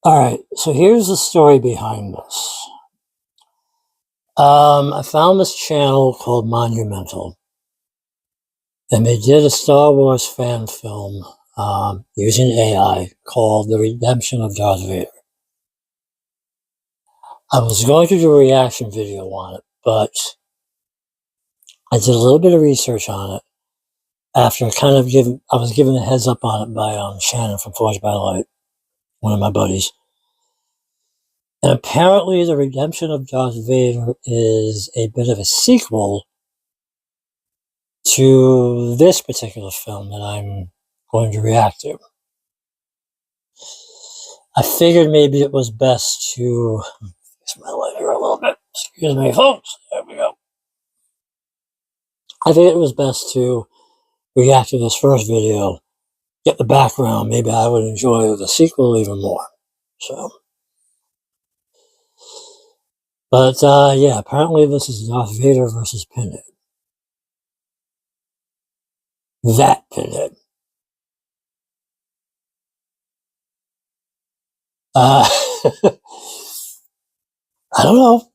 Alright, so here's the story behind this. I found this channel called Monumental, and they did a Star Wars fan film using AI called The Redemption of Darth Vader. I was going to do a reaction video on it, but I did a little bit of research on it after I was given a heads up on it by Shannon from Forged by Light, one of my buddies. And apparently The Redemption of Darth Vader is a bit of a sequel to this particular film that I'm going to react to. I figured maybe it was best to fix my light here a little bit. Excuse me, folks. There we go. I think it was best to react to this first video, get the background. Maybe I would enjoy the sequel even more. So, but yeah, apparently this is Darth Vader versus Pinhead. That Pinhead. I don't know.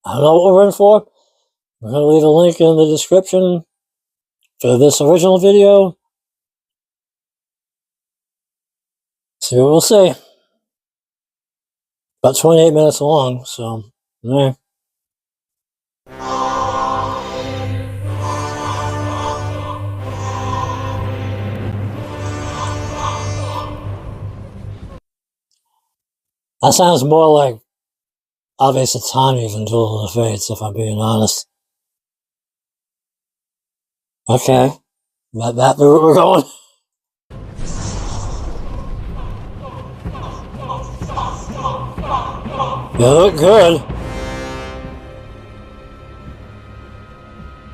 I don't know what we're in for. We're going to leave a link in the description for this original video. See what we'll see. About 28 minutes long, so, yeah. That sounds more like Ave Satani than Duel of the Fates, if I'm being honest. Okay. That the route we're going? You look good.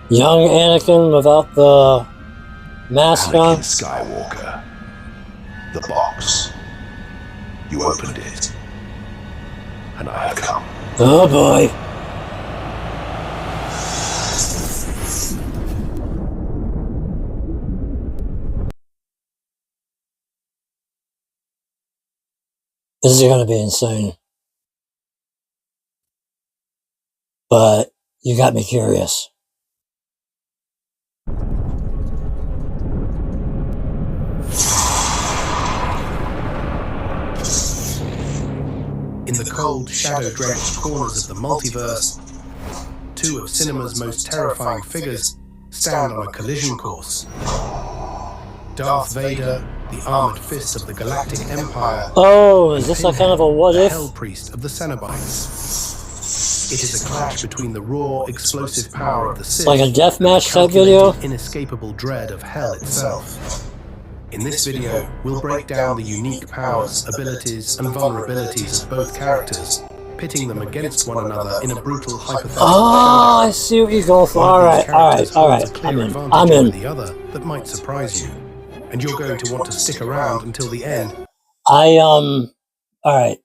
Young Anakin without the mask on. Skywalker. The box. You opened it. And I have come. Oh boy. This is going to be insane. But you got me curious. In the cold, shadow-drenched corners of the multiverse, two of cinema's most terrifying figures stand on a collision course. Darth Vader, the armored fist of the Galactic Empire. Oh, is this a kind of a what if? The Hell Priest of the Cenobites. It is a clash between the raw, explosive power of the Sith, like a deathmatch type video? Inescapable dread of hell itself. In this video, we'll break down the unique powers, abilities, and vulnerabilities of both characters, pitting them against one another in a brutal hypothetical. Oh, I see what you're going for. Alright. I'm in. The other that might surprise you, and you're going to want to stick around until the end. Alright.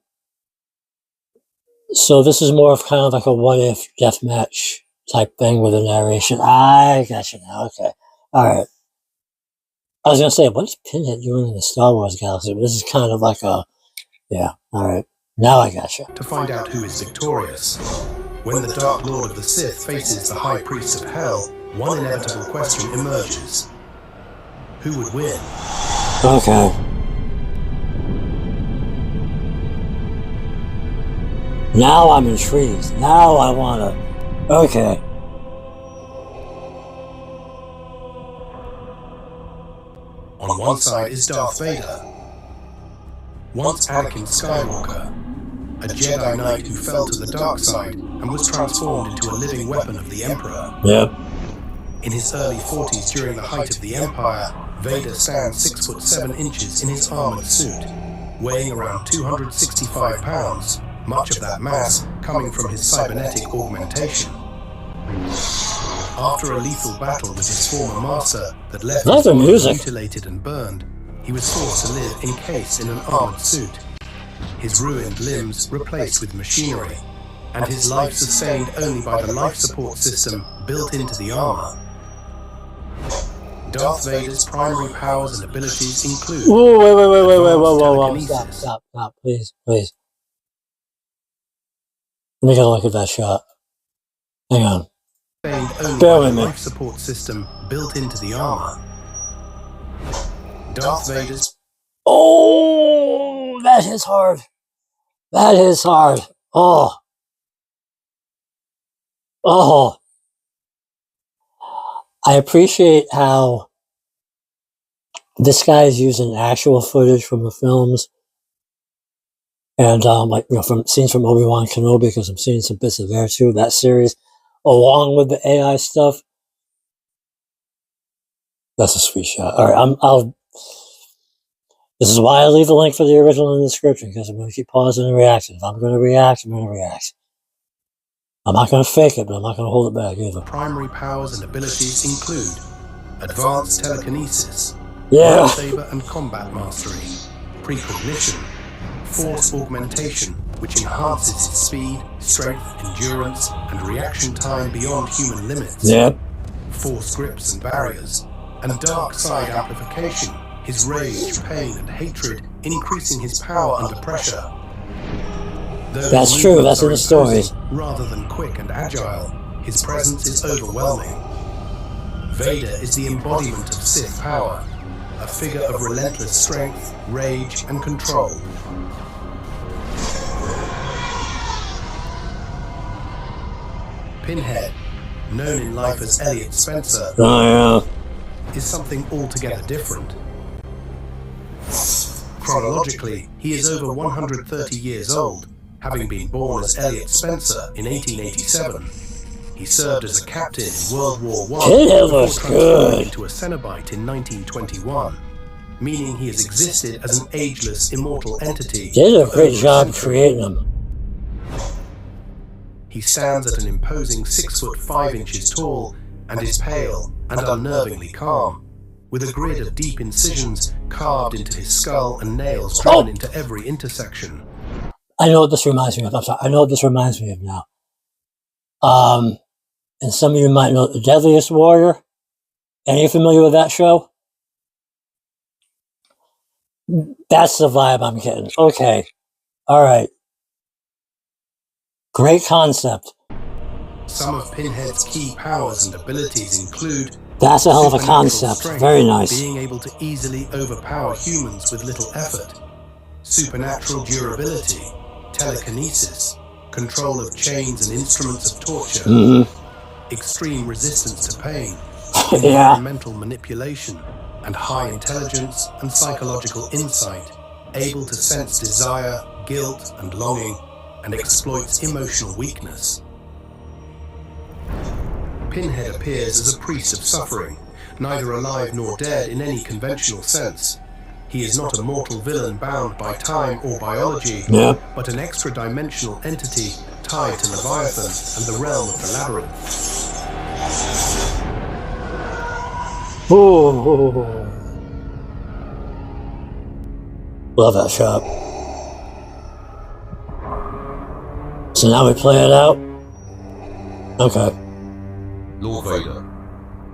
So this is more of kind of like a what if deathmatch type thing with a narration. I gotcha now. Okay. Alright. I was going to say, what is Pinhead doing in the Star Wars galaxy? But this is kind of like a... Yeah, alright. Now I gotcha. To find out who is victorious. When the Dark Lord of the Sith faces the High Priest of Hell, one inevitable question emerges. Who would win? Okay. Now I'm intrigued. Now I want to... Okay. On one side is Darth Vader, once Anakin Skywalker, a Jedi Knight who fell to the dark side and was transformed into a living weapon of the Emperor. Yep. In his early 40s, during the height of the Empire, Vader stands 6'7" in his armored suit, weighing around 265 pounds, much of that mass coming from his cybernetic augmentation. After a lethal battle with his former master that left his body mutilated and burned, he was forced to live encased in an armored suit, his ruined limbs replaced with machinery, and his life sustained only by the life support system built into the armor. Darth Vader's primary powers and abilities include... Whoa, wait, advanced whoa, telekinesis. stop, please. Let me get a look at that shot. Hang on. Only Bear by with the me. life support system built into the armor. Darth Vader's... Oh, that hits hard. That is hard. Oh. I appreciate how this guy is using actual footage from the films and like, you know, from scenes from Obi-Wan Kenobi, because I'm seeing some bits of there too, that series, along with the AI stuff. That's a sweet shot. All right, this is why I leave the link for the original in the description, because I'm going to keep pausing and reacting. If I'm going to react, I'm going to react. I'm not going to fake it, but I'm not going to hold it back either. Primary powers and abilities include advanced telekinesis, Yeah. lightsaber and combat mastery, precognition, force augmentation, which enhances its speed, strength, endurance, and reaction time beyond human limits, Yep. force grips and barriers, and dark side amplification, his rage, pain, and hatred increasing his power under pressure. Though That's his true, movements that's in are the stories. imposing rather than quick and agile, his presence is overwhelming. Vader is the embodiment of Sith power, a figure of relentless strength, rage, and control. Pinhead, known in life as Elliot Spencer, Oh, is something altogether different. Chronologically, he is over 130 years old, having been born as Elliot Spencer in 1887. He served as a captain in World War I Pinhead before looks transforming good. into a Cenobite in 1921, meaning he has existed as an ageless, immortal entity. They did a for great over job century. creating them. He stands at an imposing 6 foot 5 inches tall and is pale and unnervingly calm, with a grid of deep incisions carved into his skull and nails driven into every intersection. I know what this reminds me of. I'm sorry. I know what this reminds me of now. And some of you might know The Deadliest Warrior. Are you familiar with that show? That's the vibe I'm getting. Okay. All right. Great concept. Some of Pinhead's key powers and abilities include... That's a hell of a supernatural concept. strength, Very nice. being able to easily overpower humans with little effort. Supernatural durability, telekinesis, control of chains and instruments of torture, extreme resistance to pain, Yeah. environmental manipulation, and high intelligence and psychological insight, able to sense desire, guilt, and longing, and exploits emotional weakness. Pinhead appears as a priest of suffering, neither alive nor dead in any conventional sense. He is not a mortal villain bound by time or biology, Yep. but an extra-dimensional entity tied to Leviathan and the realm of the Labyrinth. Ooh. Love that shot. So now we play it out? Okay. Lord Vader,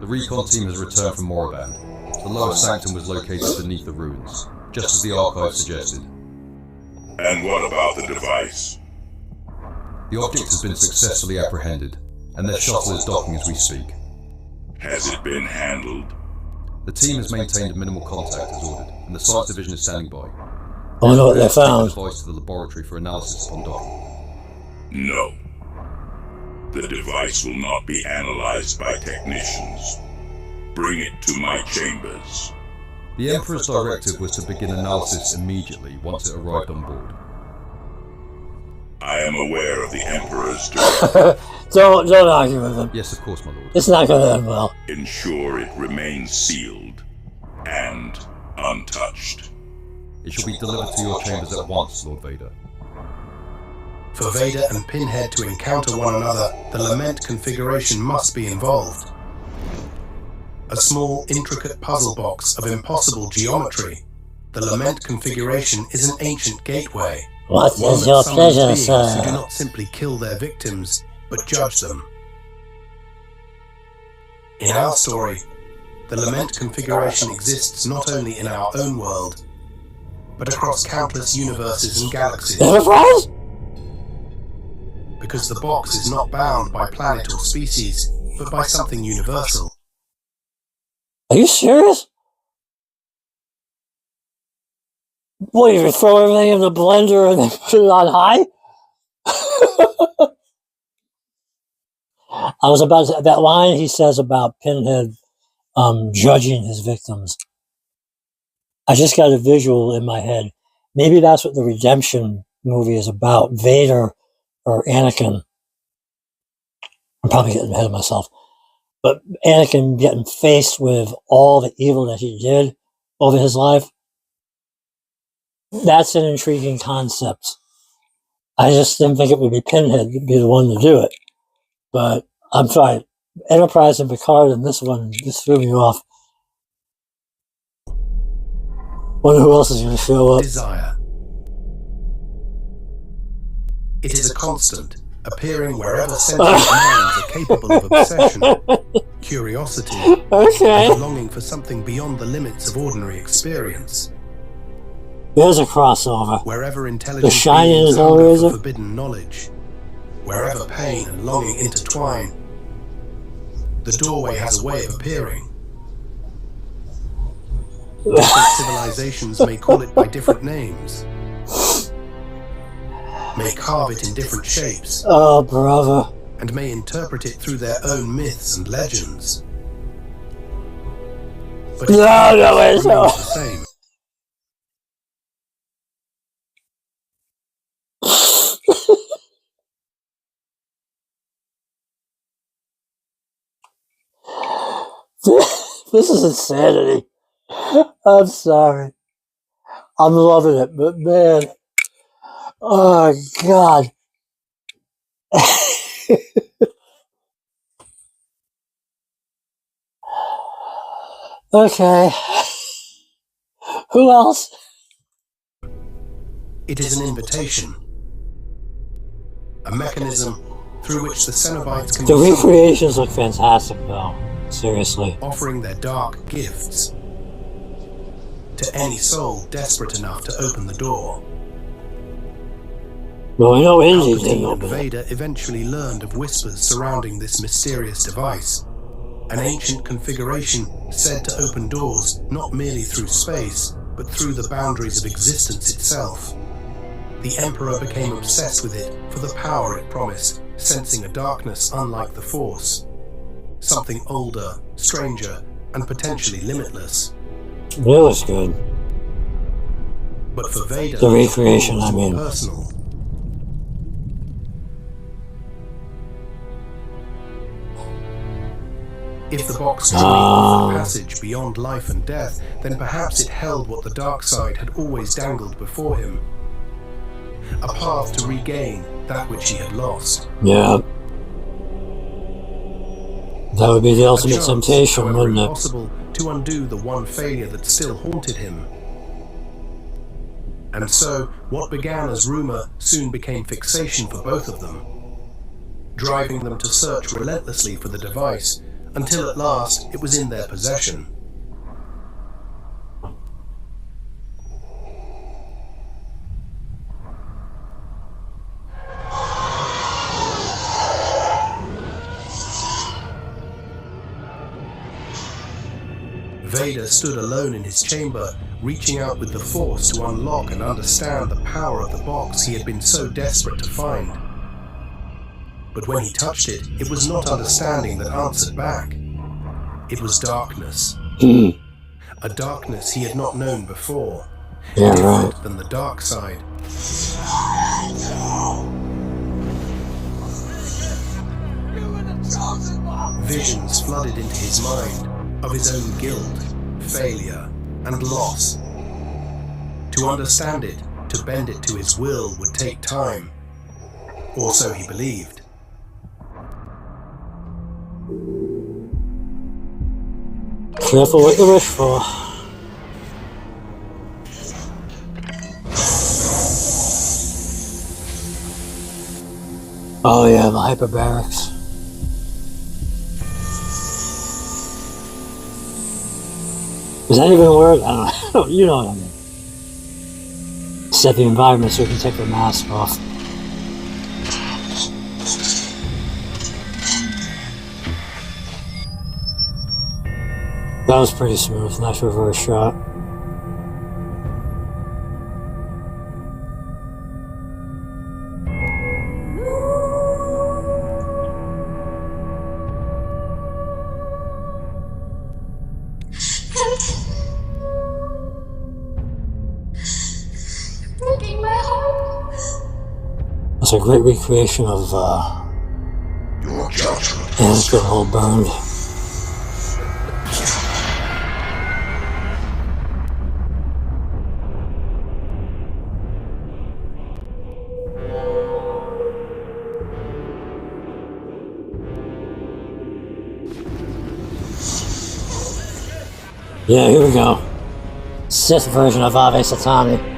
the recon team has returned from Moraband. The lower sanctum was located beneath the ruins, just as the archive suggested. And what about the device? The object has been successfully apprehended, and their shuttle is docking as we speak. Has it been handled? The team has maintained minimal contact as ordered, and the science division is standing by. I wonder what they Take the found. device to the laboratory for analysis upon docking. No. The device will not be analyzed by technicians. Bring it to my chambers. The Emperor's directive was to begin analysis immediately once it arrived on board. I am aware of the Emperor's directive. Don't argue with him. Yes, of course, my lord. It's not going to end well. Ensure it remains sealed and untouched. It shall be delivered to your chambers at once, Lord Vader. For Vader and Pinhead to encounter one another, the lament configuration must be involved. A small, intricate puzzle box of impossible geometry, the lament configuration is an ancient gateway. What One is that your summons pleasure, beings who do sir? not simply kill their victims, but judge them. In our story, The lament configuration exists not only in our own world, but across countless universes and galaxies. Enterprise? Because the box is not bound by planet or species, but by something universal. Are you serious? What, you throw everything in the blender and then put it on high? I was about to, that line he says about Pinhead judging his victims. I just got a visual in my head. Maybe that's what the Redemption movie is about. Vader or Anakin. I'm probably getting ahead of myself. But Anakin getting faced with all the evil that he did over his life. That's an intriguing concept. I just didn't think it would be Pinhead to be the one to do it. But I'm sorry. Enterprise and Picard and this one just threw me off. Wonder who else is going to show up. Desire. It is a constant, appearing wherever sentient minds are capable of obsession, curiosity, and a longing for something beyond the limits of ordinary experience. There's a crossover. Wherever intelligent beings hunger for forbidden knowledge, wherever pain and longing intertwine, the doorway has a way of appearing. Different civilizations may call it by different names, may carve it in different shapes, oh, brother, and may interpret it through their own myths and legends. But its remains the same. This is insanity. I'm sorry. I'm loving it, but man, oh God. Okay. Who else? It is an invitation, a mechanism through which the Cenobites can The recreations look fantastic, though. Seriously. Offering their dark gifts to any soul desperate enough to open the door. Well, I know Indy didn't Palpatine and open it. Vader eventually learned of whispers surrounding this mysterious device, an ancient configuration said to open doors not merely through space, but through the boundaries of existence itself. The Emperor became obsessed with it for the power it promised, sensing a darkness unlike the Force. Something older, stranger, and potentially limitless. It was good. But for Vader, the recreation, I mean. Personal. If the box truly offered a passage beyond life and death, then perhaps it held what the dark side had always dangled before him. A path to regain that which he had lost. Yeah. That would be the ultimate temptation, wouldn't it? Impossible to undo the one failure that still haunted him. And so, what began as rumor soon became fixation for both of them, driving them to search relentlessly for the device, until at last it was in their possession. Vader stood alone in his chamber, reaching out with the Force to unlock and understand the power of the box he had been so desperate to find. But when he touched it, it was not understanding that answered back. It was darkness. A darkness he had not known before. Yeah, different right. than the dark side. Visions flooded into his mind of his own guilt, failure, and loss. To understand it, to bend it to his will would take time. Or so he believed. Careful what you wish for. Oh yeah, the hyperbarics. Is that even a word? I don't know. You know what I mean. Set the environment so you can take the mask off. That was pretty smooth. Nice reverse shot. Breaking my heart. That's a great recreation of Your judgment. Anakin all burned. Yeah, here we go. Sith version of Ave Satani.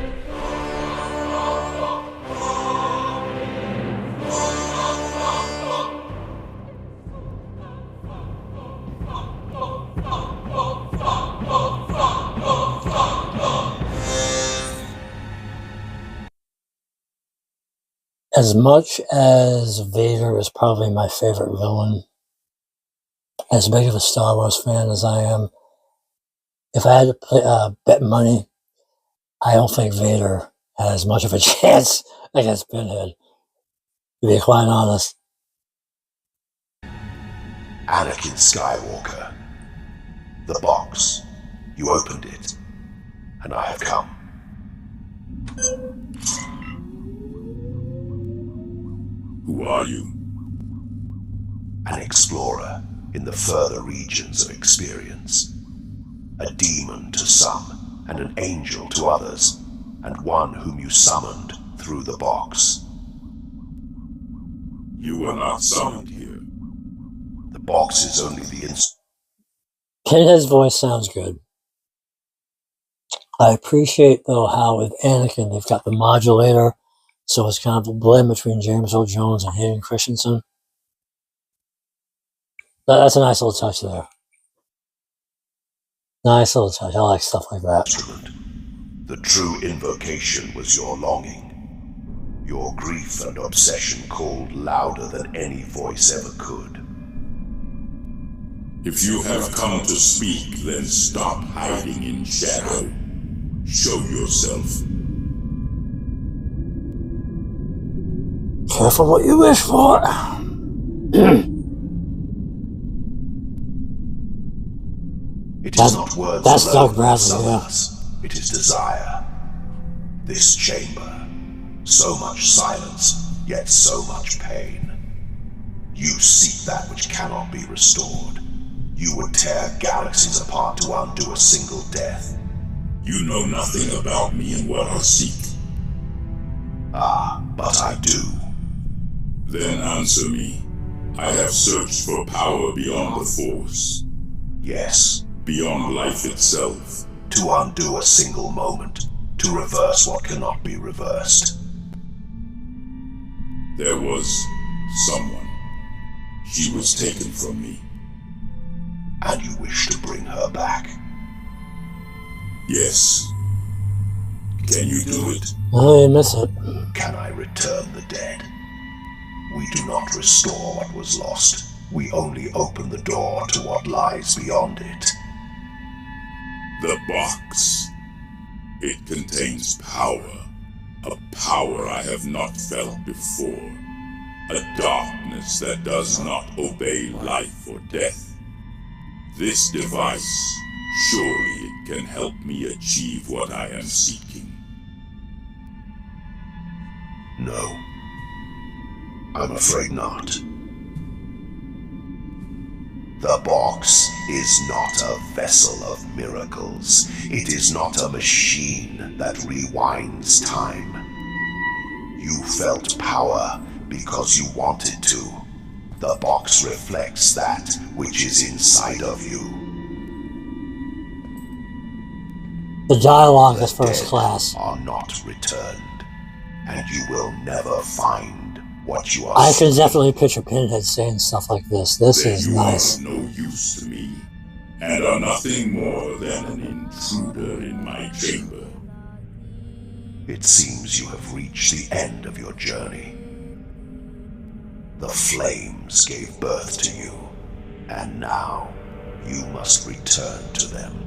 As much as Vader is probably my favorite villain, as big of a Star Wars fan as I am, if I had to bet money, I don't think Vader has much of a chance against Pinhead, to be quite honest. Anakin Skywalker. The box. You opened it, and I have come. Who are you? An explorer in the further regions of experience. A demon to some, and an angel to others, and one whom you summoned through the box. You were not summoned here. The box is only the Pinhead's voice sounds good. I appreciate, though, how with Anakin they've got the modulator, so it's kind of a blend between James Earl Jones and Hayden Christensen. That's a nice little touch there. Nice little touch. I like stuff like that. instrument. The true invocation was your longing. Your grief and obsession called louder than any voice ever could. If you have come to speak, then stop hiding in shadow. Show yourself. Careful what you wish for. It is not words that's alone Doug Bradley, that summon yeah. us. It is desire. This chamber. So much silence, yet so much pain. You seek that which cannot be restored. You would tear galaxies apart to undo a single death. You know nothing about me and what I seek. Ah, but I do. Then answer me. I have searched for power beyond the Force. Yes. Beyond life itself. To undo a single moment. To reverse what cannot be reversed. There was someone. She was taken from me. And you wish to bring her back? Yes. Can you do it? Oh, you miss it. Can I return the dead? We do not restore what was lost. We only open the door to what lies beyond it. The box. It contains power. A power I have not felt before. A darkness that does not obey life or death. This device, surely it can help me achieve what I am seeking. No. I'm afraid not. The box is not a vessel of miracles. It is not a machine that rewinds time. You felt power because you wanted to. The box reflects that which is inside of you. The dialogue is The first dead class. are not returned, and you will never find what you are I can seeking. definitely picture Pinhead saying stuff like this. This Then is you nice. are of no use to me. and are nothing more than an intruder in my chamber. It seems you have reached the end of your journey. The flames gave birth to you, and now you must return to them.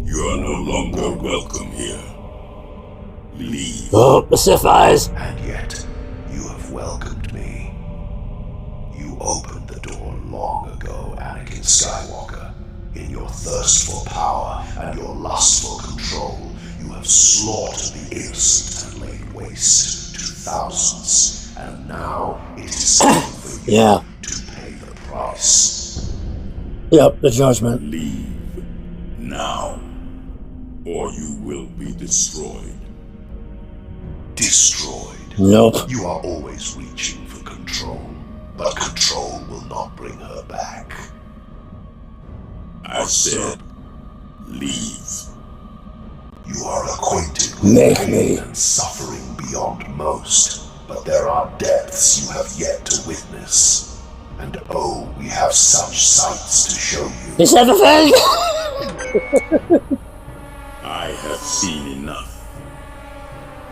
You are no longer welcome here. Leave. Oh, the Sith eyes. And yet, you have welcomed me. You opened the door long ago, Anakin Skywalker. In your thirst for power and your lust for control, you have slaughtered the innocent and laid waste to thousands. And now it is time for you to pay the price. Yep, the judgment. Leave now, or you will be destroyed. Destroyed? Nope. You are always reaching for control, but control will not bring her back. I said, leave. You are acquainted with pain and suffering beyond most, but there are depths you have yet to witness. And oh, we have such sights to show you. He said the thing! I have seen enough.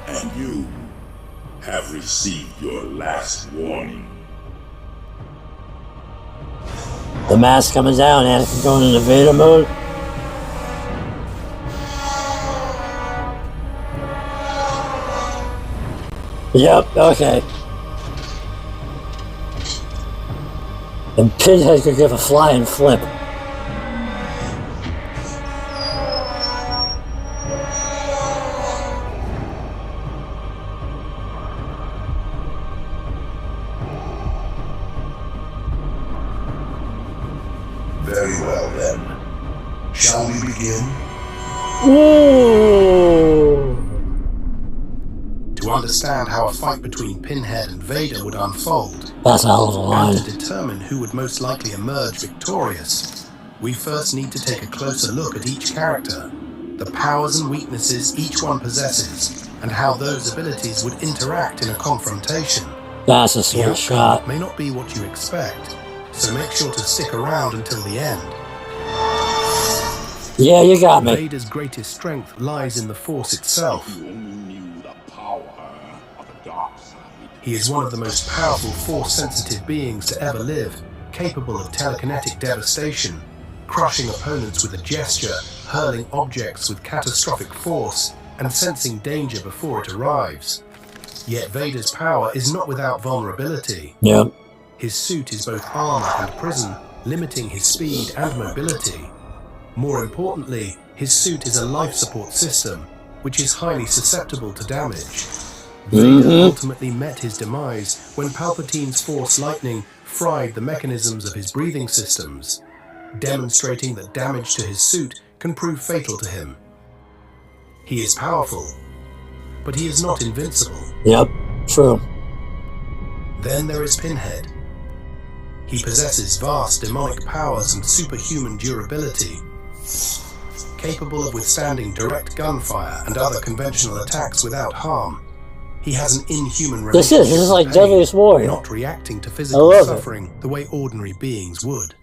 And you have received your last warning. The mask coming down, Anakin going into Vader mode. Yep, okay. And Pinhead could give a flying flip. Very well then. Shall we begin? Ooh. To understand how a fight between Pinhead and Vader would unfold, That's a hell of a line. and to determine who would most likely emerge victorious, we first need to take a closer look at each character, the powers and weaknesses each one possesses, and how those abilities would interact in a confrontation. That's a The sweet outcome shot. may not be what you expect, so make sure to stick around until the end. Yeah, you got me. Vader's greatest strength lies in the Force itself. You only knew the power of the dark side. He is one of the most powerful Force-sensitive beings to ever live, capable of telekinetic devastation, crushing opponents with a gesture, hurling objects with catastrophic force, and sensing danger before it arrives. Yet Vader's power is not without vulnerability. Yep. His suit is both armor and prison, limiting his speed and mobility. More importantly, his suit is a life support system, which is highly susceptible to damage. Vader ultimately met his demise when Palpatine's Force lightning fried the mechanisms of his breathing systems, demonstrating that damage to his suit can prove fatal to him. He is powerful, but he is not invincible. Yep, true. Then there is Pinhead. He possesses vast demonic powers and superhuman durability, capable of withstanding direct gunfire and other conventional attacks without harm. He has an inhuman This is like pain, Deadliest Warrior. not reacting to physical love it. suffering the way ordinary beings would.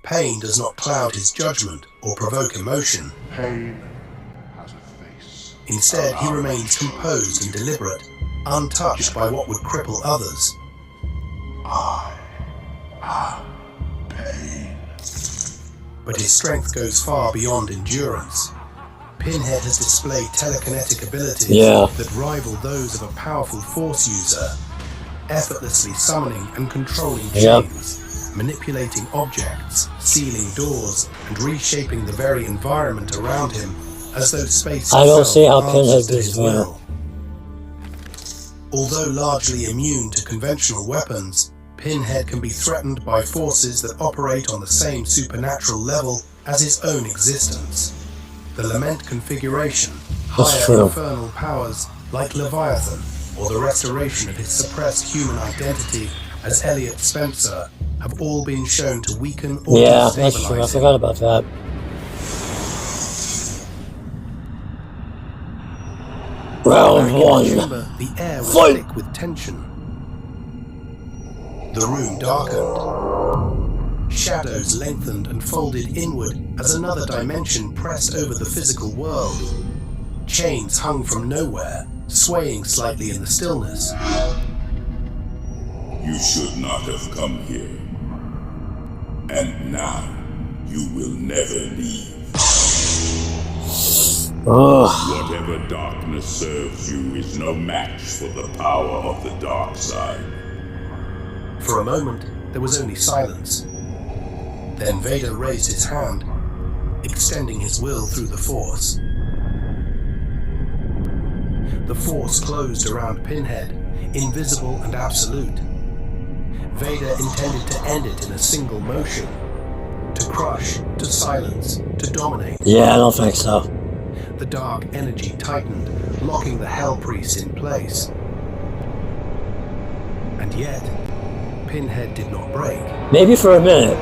Pain does not cloud his judgment or provoke emotion. Pain has a face. Instead, he remains composed and deliberate, untouched by what would cripple others. I am pain. But his strength goes far beyond endurance. Pinhead has displayed telekinetic abilities that rival those of a powerful Force user, effortlessly summoning and controlling chains, manipulating objects, sealing doors, and reshaping the very environment around him as though space I don't itself see how answers Pinhead to does his that. will. Although largely immune to conventional weapons, Pinhead can be threatened by forces that operate on the same supernatural level as his own existence. The Lament configuration, higher infernal powers like Leviathan, or the restoration of his suppressed human identity as Elliot Spencer, have all been shown to weaken or Yeah, destabilize that's true. I him. forgot about that. Round Back in the one. chamber, the air was Fight! thick with tension. The room darkened. shadows lengthened and folded inward as another dimension pressed over the physical world. Chains hung from nowhere, swaying slightly in the stillness. You should not have come here. And now, you will never leave. Whatever darkness serves you is no match for the power of the dark side. For a moment, there was only silence. Then Vader raised his hand, extending his will through the Force. The Force closed around Pinhead, invisible and absolute. Vader intended to end it in a single motion. To crush, to silence, to dominate. Yeah, I don't think so. The dark energy tightened, locking the Hell Priest in place. And yet, Pinhead did not break. Maybe for a minute.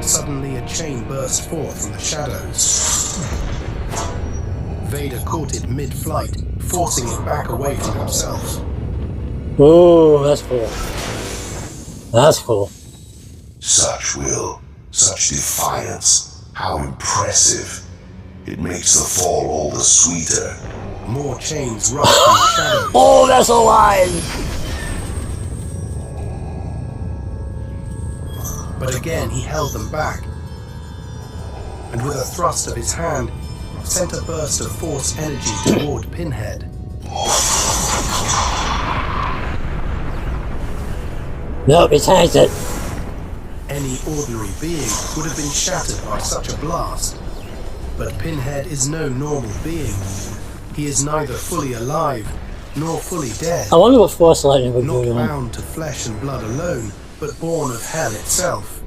Suddenly a chain burst forth from the shadows. Vader caught it mid-flight, forcing it back away from himself. Ooh, that's cool. That's cool. Such will, such defiance, how impressive. It makes the fall all the sweeter. More chains rushed from the shadows. Oh, that's a line! But again he held them back, and with a thrust of his hand, sent a burst of Force energy toward Pinhead. Nope, he tanked it. Any ordinary being would have been shattered by such a blast. But Pinhead is no normal being. He is neither fully alive, nor fully dead. I wonder what Force Lightning would do Not to him. bound to flesh and blood alone, but born of hell itself.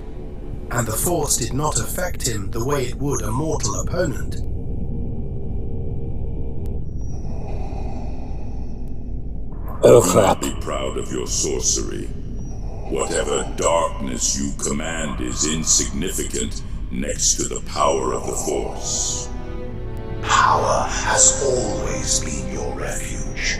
And the Force did not affect him the way it would a mortal opponent. Oh Do crap. not be proud of your sorcery. Whatever darkness you command is insignificant next to the power of the Force. Power has always been your refuge.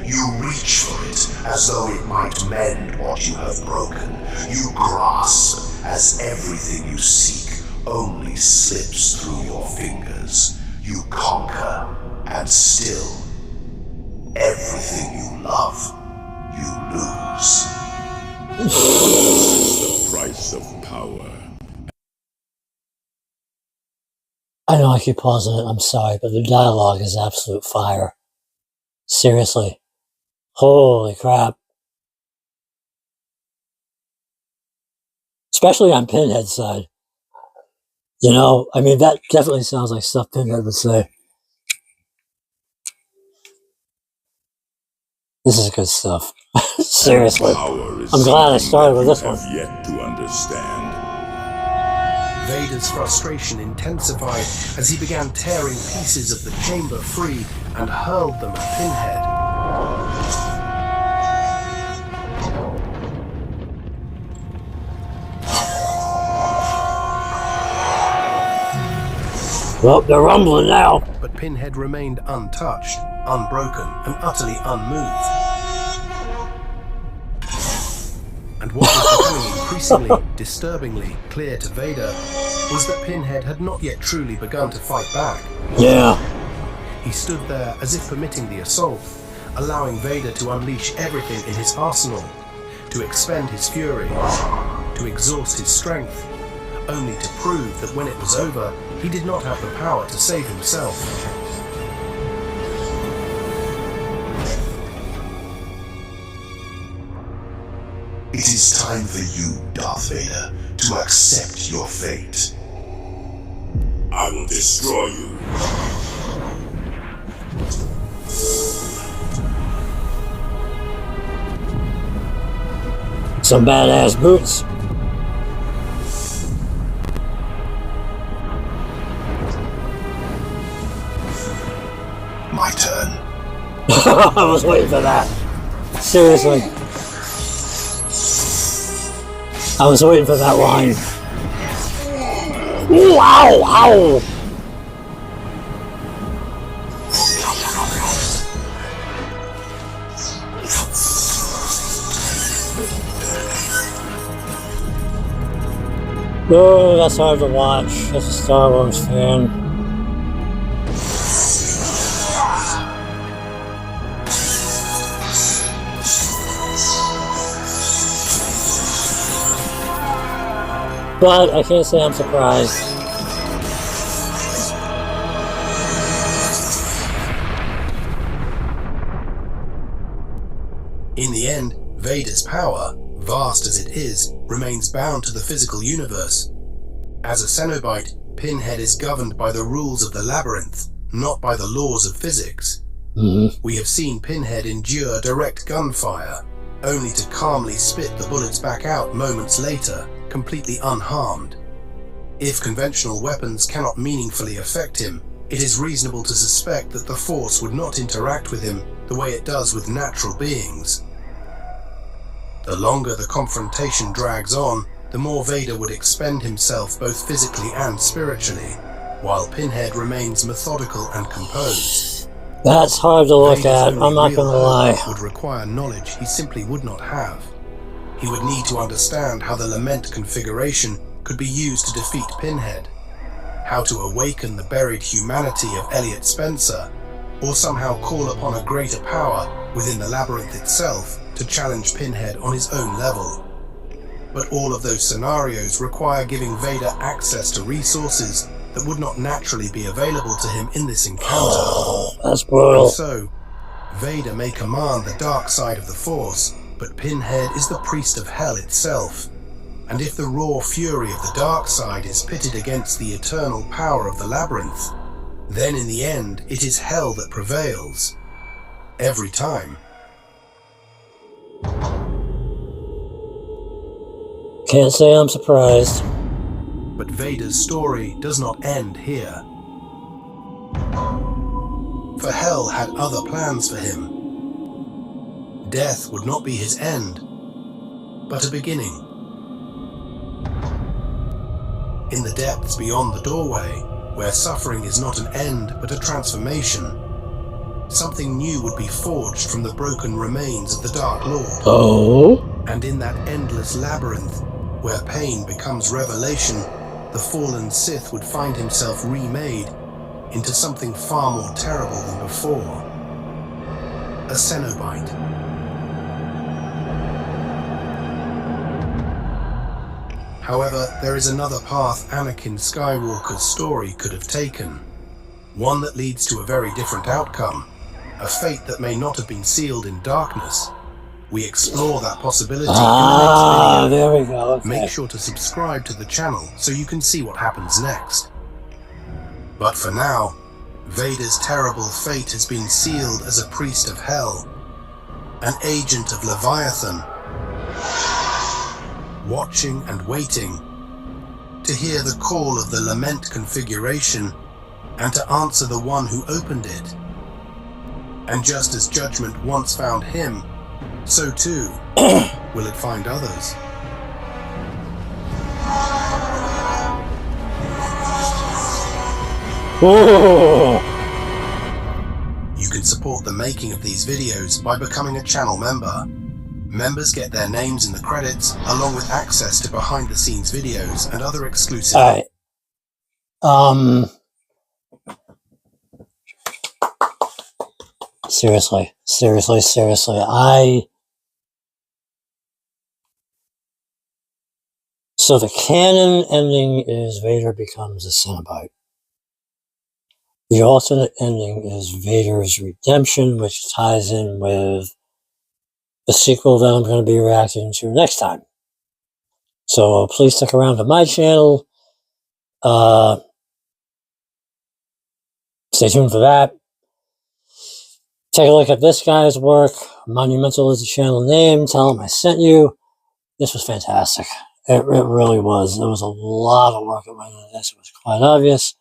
You reach for it as though it might mend what you have broken. You grasp as everything you seek only slips through your fingers. You conquer, and still, everything you love, you lose. The price of power. I know I keep pausing it, I'm sorry, but the dialogue is absolute fire. Seriously. Holy crap. Especially on Pinhead's side. You know, I mean, that definitely sounds like stuff Pinhead would say. This is good stuff. Seriously. I'm glad I started with this one. Have yet to understand. Vader's frustration intensified as he began tearing pieces of the chamber free and hurled them at Pinhead. Well, they're rumbling now. But Pinhead remained untouched, unbroken, and utterly unmoved. And what was becoming increasingly, disturbingly clear to Vader was that Pinhead had not yet truly begun to fight back. Yeah. He stood there as if permitting the assault, allowing Vader to unleash everything in his arsenal, to expend his fury, to exhaust his strength, only to prove that when it was over, he did not have the power to save himself. It is time for you, Darth Vader, to accept your fate. I will destroy you. Some badass boots. My turn. I was waiting for that. Seriously. I was waiting for that line. Ooh, ow, ow! Oh, that's hard to watch as a Star Wars fan. But I can't say I'm surprised. In the end, Vader's power, vast as it is, remains bound to the physical universe. As a Cenobite, Pinhead is governed by the rules of the labyrinth, not by the laws of physics. We have seen Pinhead endure direct gunfire, only to calmly spit the bullets back out moments later, completely unharmed. If conventional weapons cannot meaningfully affect him, it is reasonable to suspect that the Force would not interact with him the way it does with natural beings. The longer the confrontation drags on, the more Vader would expend himself both physically and spiritually, while Pinhead remains methodical and composed. That's hard to look at, Vader's I'm not gonna lie. would require knowledge he simply would not have. He would need to understand how the Lament configuration could be used to defeat Pinhead, how to awaken the buried humanity of Elliot Spencer, or somehow call upon a greater power within the labyrinth itself to challenge Pinhead on his own level. But all of those scenarios require giving Vader access to resources that would not naturally be available to him in this encounter. Oh, that's brutal. And so, Vader may command the dark side of the Force, but Pinhead is the priest of hell itself. And if the raw fury of the dark side is pitted against the eternal power of the labyrinth, then in the end it is hell that prevails. Every time. Can't say I'm surprised. But Vader's story does not end here. For Hell had other plans for him. Death would not be his end, but a beginning. In the depths beyond the doorway, where suffering is not an end but a transformation, something new would be forged from the broken remains of the Dark Lord. Oh? And in that endless labyrinth, where pain becomes revelation, the fallen Sith would find himself remade into something far more terrible than before. A Cenobite. However, there is another path Anakin Skywalker's story could have taken. One that leads to a very different outcome. A fate that may not have been sealed in darkness. We explore that possibility in the next video. There we go. Okay. Make sure to subscribe to the channel so you can see what happens next. But for now, Vader's terrible fate has been sealed as a priest of hell, an agent of Leviathan, watching and waiting to hear the call of the Lament configuration and to answer the one who opened it. And just as judgment once found him, so too will it find others. Whoa. You can support the making of these videos by becoming a channel member. Members get their names in the credits, along with access to behind-the-scenes videos and other exclusive... Alright. Seriously. So the canon ending is Vader becomes a Cenobite. The alternate ending is Vader's redemption, which ties in with the sequel that I'm going to be reacting to next time. So please stick around to my channel. Stay tuned for that. Take a look at this guy's work. Monumental is the channel name. Tell him I sent you. This was fantastic. It really was. There was a lot of work that went into this. It was quite obvious.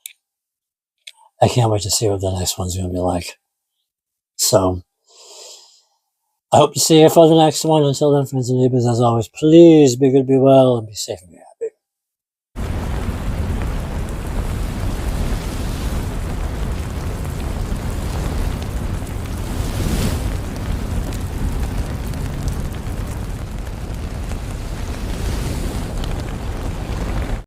I can't wait to see what the next one's going to be like. So, I hope to see you for the next one. Until then, friends and neighbors, as always, please be good, be well, and be safe.